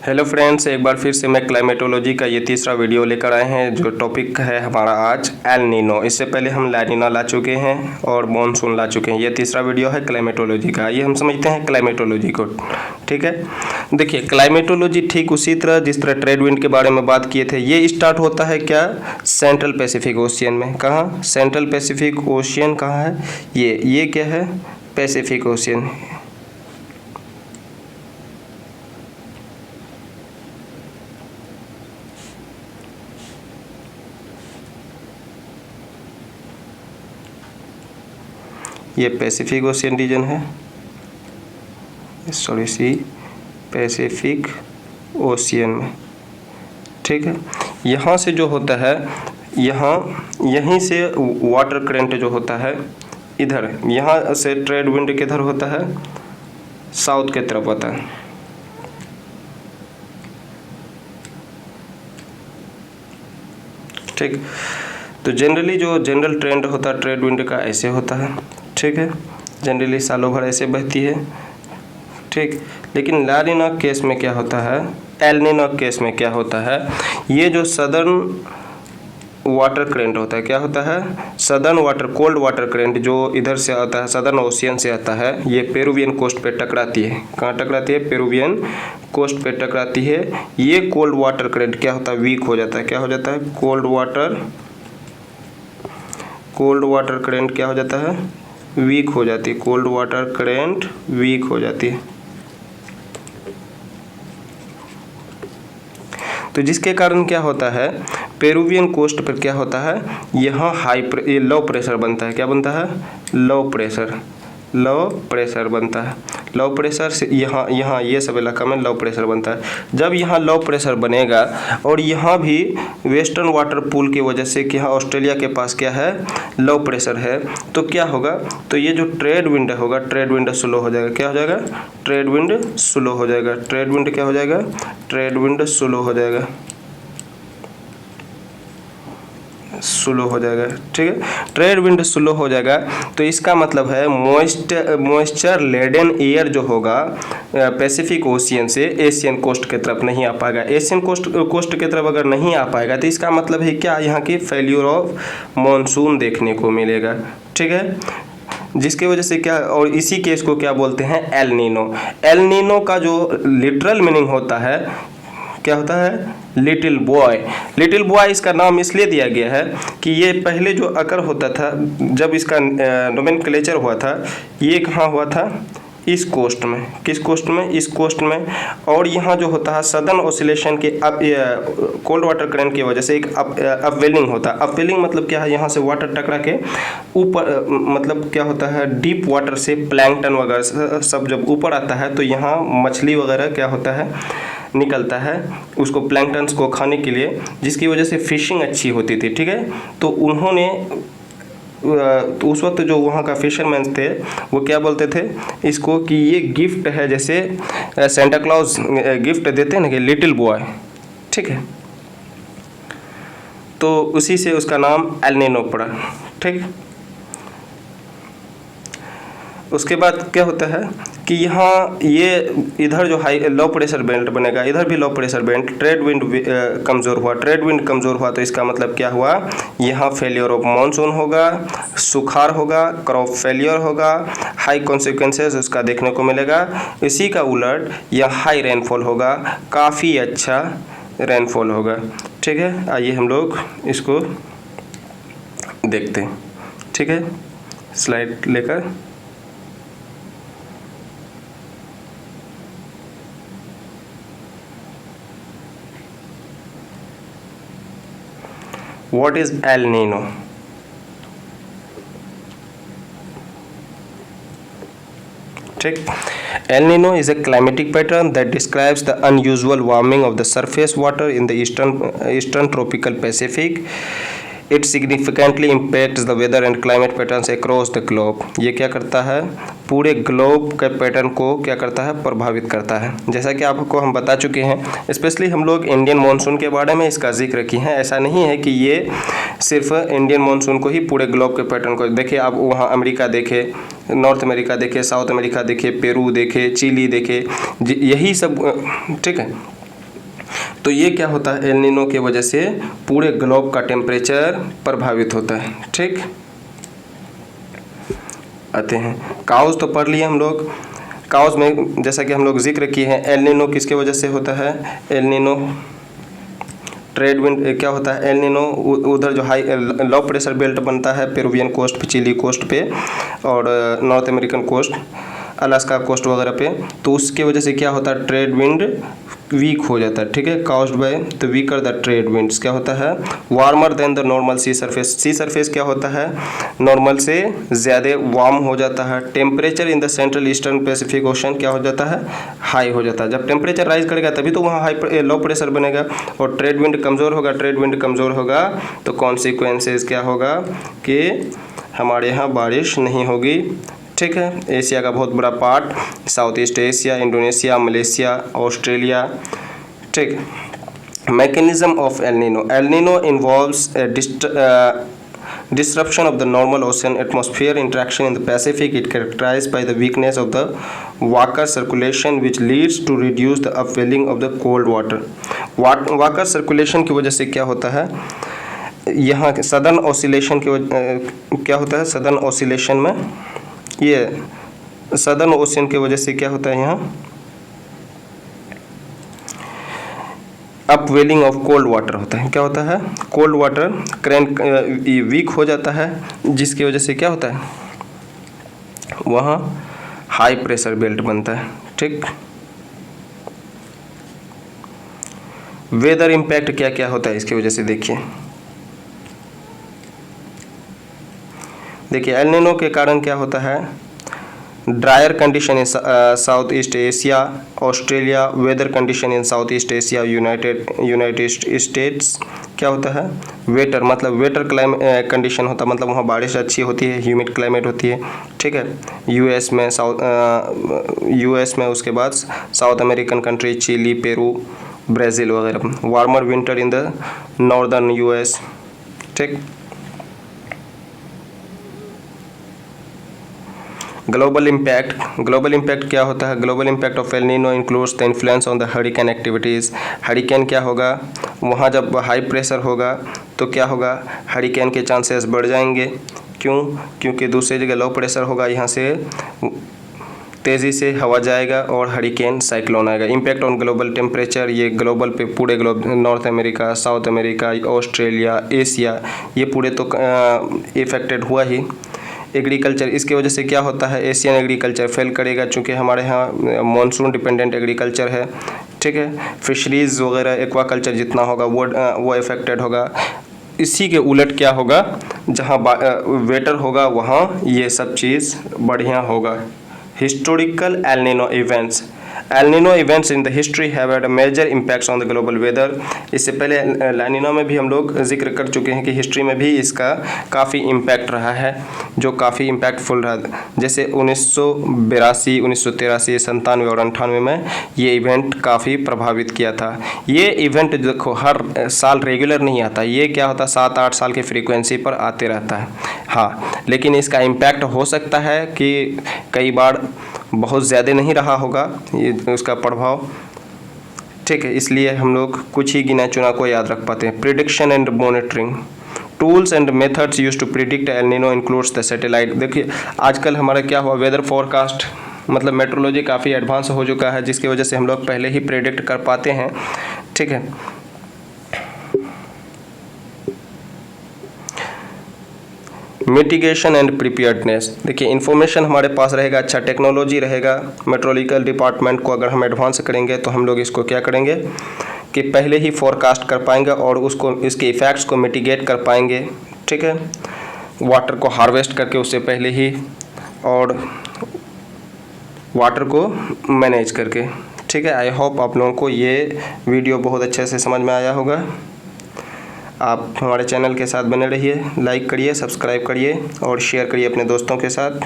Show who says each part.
Speaker 1: Hello friends, एक बार फिर से मैं क्लाइमेटोलॉजी का ये तीसरा वीडियो लेकर आए हैं। जो टॉपिक है हमारा आज एल नीनो। इससे पहले हम ला नीना ला चुके हैं और मॉनसून ला चुके हैं। ये तीसरा वीडियो है क्लाइमेटोलॉजी का। ये हम समझते हैं क्लाइमेटोलॉजी को। ठीक है, देखिए क्लाइमेटोलॉजी ठीक उसी तरह जिस तरह ट्रेड विंड के बारे में बात किए थे, ये स्टार्ट होता है क्या, सेंट्रल पैसिफिक ओशियन में। कहाँ सेंट्रल पैसिफिक ओशियन कहाँ है, ये क्या है, पैसिफिक ओशियन। ये पैसिफिक ओशियन रीजन है, सॉरी सी पैसिफिक ओशियन में। ठीक है, यहाँ से जो होता है, यहीं से वाटर करंट जो होता है इधर, यहाँ से ट्रेड विंड किधर होता है, साउथ के तरफ होता है। ठीक, तो जनरली जो जनरल ट्रेंड होता है ट्रेड विंड का ऐसे होता है। ठीक है, जनरली सालों भर ऐसे बहती है। ठीक, लेकिन ला नीना केस में क्या होता है, एल नीनो केस में क्या होता है, ये जो सदर्न वाटर करंट होता है, क्या होता है, southern water cold water current जो इधर से आता है, सदर्न ओशियन से आता है, ये पेरुवियन कोस्ट पे टकराती है। कहाँ टकराती है, पेरुवियन कोस्ट पे टकराती है। ये कोल्ड वाटर करंट क्या होता है, वीक हो जाता है। क्या हो जाता है, कोल्ड वाटर करंट क्या हो जाता है, वीक हो जाती है। कोल्ड वाटर करंट वीक हो जाती है। तो जिसके कारण क्या होता है, पेरुवियन कोस्ट पर क्या होता है, यहाँ ये लो प्रेशर बनता है। क्या बनता है, लो प्रेशर बनता है। लो प्रेशर से यहाँ ये सब इलाका में लो प्रेशर बनता है। जब यहाँ लो प्रेशर बनेगा और यहाँ भी वेस्टर्न वाटर पूल की वजह से कि यहाँ ऑस्ट्रेलिया के पास क्या है, लो प्रेशर है, तो क्या होगा, तो ये जो ट्रेड विंड होगा, ट्रेड विंड स्लो हो जाएगा। क्या हो जाएगा, ट्रेड विंड स्लो हो जाएगा। ट्रेड विंड क्या हो जाएगा, ट्रेड विंड स्लो हो जाएगा, स्लो हो जाएगा। ठीक है, ट्रेड विंड स्लो हो जाएगा, तो इसका मतलब है मॉइस्चर लेडन एयर जो होगा पैसिफिक ओशियन से एशियन कोस्ट की तरफ नहीं आ पाएगा। एशियन कोस्ट की तरफ अगर नहीं आ पाएगा तो इसका मतलब है क्या, यहाँ की फेल्यूर ऑफ मॉनसून देखने को मिलेगा। ठीक है, जिसकी वजह से क्या, और इसी केस को क्या बोलते हैं, एल नीनो। एल नीनो का जो लिटरल मीनिंग होता है, क्या होता है, लिटिल बॉय। लिटिल बॉय इसका नाम इसलिए दिया गया है कि ये पहले जो अकर होता था, जब इसका नोमेनक्लेचर हुआ था, ये कहाँ हुआ था, इस कोस्ट में। किस कोस्ट में, इस कोस्ट में। और यहाँ जो होता है सदर्न ओसिलेशन के कोल्ड वाटर करंट की वजह से एक अपवेलिंग होता है। अपवेलिंग मतलब क्या है, यहाँ से वाटर टकरा के ऊपर, मतलब क्या होता है, डीप वाटर से प्लैंकटन वगैरह सब जब ऊपर आता है तो यहाँ मछली वगैरह क्या होता है, निकलता है उसको प्लैंकटन्स को खाने के लिए, जिसकी वजह से फिशिंग अच्छी होती थी। ठीक है, तो उन्होंने तो उस वक्त जो वहाँ का फिशरमैन थे वो क्या बोलते थे इसको, कि ये गिफ्ट है, जैसे सेंटा क्लॉज गिफ्ट देते हैं ना कि लिटिल बॉय। ठीक है, तो उसी से उसका नाम एल नीनो पड़ा। ठीक, उसके बाद क्या होता है कि यहाँ ये इधर जो हाई लो प्रेशर बेल्ट बनेगा, इधर भी low pressure belt, trade wind कमज़ोर हुआ। ट्रेड विंड कमज़ोर हुआ तो इसका मतलब क्या हुआ, यहाँ फेलियर ऑफ मॉनसून होगा, सुखाड़ होगा, क्रॉप फेलियर होगा, हाई कॉन्सिक्वेंसेस उसका देखने को मिलेगा। इसी का उलट यहाँ हाई रेनफॉल होगा, काफ़ी अच्छा रेनफॉल होगा। ठीक है, आइए हम लोग इसको देखते हैं। ठीक है, स्लाइड लेकर। What is El Nino? ठीक, El Nino is a climatic pattern that describes the unusual warming of the surface water in the eastern tropical Pacific. It significantly impacts the weather and climate patterns across the globe. ये क्या करता है, पूरे globe के pattern को क्या करता है, प्रभावित करता है। जैसा कि आपको हम बता चुके हैं, स्पेशली हम लोग इंडियन मॉनसून के बारे में इसका जिक्र किए हैं। ऐसा नहीं है कि ये सिर्फ इंडियन मॉनसून को ही, पूरे ग्लोब के पैटर्न को देखिए। आप वहाँ अमेरिका देखे, नॉर्थ अमेरिका देखे, साउथ अमेरिका देखे, पेरू देखे, चिली देखे, यही सब। ठीक है, तो ये क्या होता है, एल नीनो की वजह से पूरे ग्लोब का टेम्परेचर प्रभावित होता है। ठीक, आते हैं काउज तो पढ़ लिए हम लोग। काउज में जैसा कि हम लोग जिक्र किए हैं, एल नीनो किसके वजह से होता है, एल नीनो ट्रेड विंड क्या होता है, एल नीनो उधर जो हाई लो प्रेशर बेल्ट बनता है पेरुवियन कोस्ट पे, चिली कोस्ट पे और north American coast, Alaska coast वगैरह पे, तो उसके वजह से क्या होता है, ट्रेड विंड वीक हो जाता है। ठीक है, caused by the weaker the trade winds क्या होता है, warmer than the normal sea surface. Sea surface क्या होता है, नॉर्मल से ज़्यादा वार्म हो जाता है। Temperature in the central eastern Pacific ocean क्या हो जाता है, हाई हो जाता है। जब टेम्परेचर राइज करेगा तभी तो वहाँ हाई लो प्रेशर बनेगा और ट्रेड विंड कमज़ोर होगा। ट्रेड विंड कमज़ोर होगा तो कॉन्सिक्वेंसेस क्या होगा कि हमारे यहाँ बारिश नहीं होगी। ठीक है, एशिया का बहुत बड़ा part, South East Asia, Indonesia, Malaysia, Australia. ठीक, mechanism of El Nino. El Nino involves disruption of the normal ocean atmosphere interaction in the Pacific. It characterized by the weakness of the Walker circulation which leads to reduce the upwelling of the cold water. Walker circulation की वजह से क्या होता है, यहाँ southern oscillation की क्या होता है, सदर्न ऑसिलेशन में ये सदर्न ओशन की वजह से क्या होता है, यहाँ अपवेलिंग ऑफ कोल्ड वाटर होता है। क्या होता है, कोल्ड वाटर करंट वीक हो जाता है, जिसकी वजह से क्या होता है, वहाँ हाई प्रेशर बेल्ट बनता है। ठीक, वेदर इम्पैक्ट क्या क्या होता है इसकी वजह से देखिए एल नीनो के कारण क्या होता है, dryer condition in South East Asia, Australia, weather condition in South East Asia, United States क्या होता है, वेटर मतलब वेटर कंडीशन होता है, मतलब वहाँ बारिश अच्छी होती है, ह्यूमिड क्लाइमेट होती है। ठीक है, यूएस में उसके बाद South American country, Chile, Peru, Brazil वगैरह। Warmer winter in the northern US. ठीक, ग्लोबल इम्पैक्ट क्या होता है, global impact of El Nino includes the influence on the hurricane activities. Hurricane क्या होगा, वहाँ जब हाई प्रेशर होगा तो क्या होगा, हरिकेन के चांसेस बढ़ जाएंगे। क्यों, क्योंकि दूसरी जगह लो प्रेशर होगा, यहाँ से तेज़ी से हवा जाएगा और हरिकेन साइक्लोन आएगा। इम्पैक्ट ऑन ग्लोबल टेम्परेचर, ये ग्लोबल पे पूरे globe, north America, south America, Australia, Asia, ये पूरे तो इफेक्टेड हुआ ही। एग्रीकल्चर, इसकी वजह से क्या होता है, एशियन एग्रीकल्चर फेल करेगा चूँकि हमारे यहाँ मानसून डिपेंडेंट एग्रीकल्चर है। ठीक है, फिशरीज़ वगैरह एक्वाकल्चर जितना होगा वो इफेक्टेड होगा। इसी के उलट क्या होगा, जहाँ वेटर होगा वहाँ ये सब चीज़ बढ़िया होगा। Historical El Nino events. El Nino events in the history have had a major impacts on the global weather. इससे पहले एल नीनो में भी हम लोग जिक्र कर चुके हैं कि हिस्ट्री में भी इसका काफ़ी इम्पैक्ट रहा है, जो काफ़ी इम्पैक्टफुल रहा। जैसे 1982, 1983, 97 और 98 में ये इवेंट काफ़ी प्रभावित किया था। ये इवेंट देखो हर साल रेगुलर नहीं आता, ये क्या होता है 7-8 साल की फ्रीक्वेंसी पर आते रहता है। हाँ, लेकिन इसका इम्पैक्ट हो सकता है कि कई बार बहुत ज़्यादा नहीं रहा होगा ये उसका प्रभाव। ठीक है, इसलिए हम लोग कुछ ही गिना चुना को याद रख पाते हैं। Prediction and monitoring. Tools and methods use to predict El Nino includes the satellite. देखिए आजकल हमारा क्या हुआ, वेदर फोरकास्ट मतलब मेट्रोलॉजी काफ़ी एडवांस हो चुका है, जिसकी वजह से हम लोग पहले ही प्रिडिक्ट कर पाते हैं। ठीक है, मिटिगेशन एंड प्रिपेयर्डनेस। देखिए इन्फॉर्मेशन हमारे पास रहेगा, अच्छा टेक्नोलॉजी रहेगा, मेट्रोलॉजिकल डिपार्टमेंट को अगर हम एडवांस करेंगे तो हम लोग इसको क्या करेंगे कि पहले ही फोरकास्ट कर पाएंगे और उसको इसके इफ़ेक्ट्स को मिटिगेट कर पाएंगे। ठीक है, वाटर को हार्वेस्ट करके उससे पहले ही और वाटर को मैनेज करके। ठीक है, आई होप आप लोगों को ये वीडियो बहुत अच्छे से समझ में आया होगा। आप हमारे चैनल के साथ बने रहिए, लाइक करिए, सब्सक्राइब करिए और शेयर करिए अपने दोस्तों के साथ।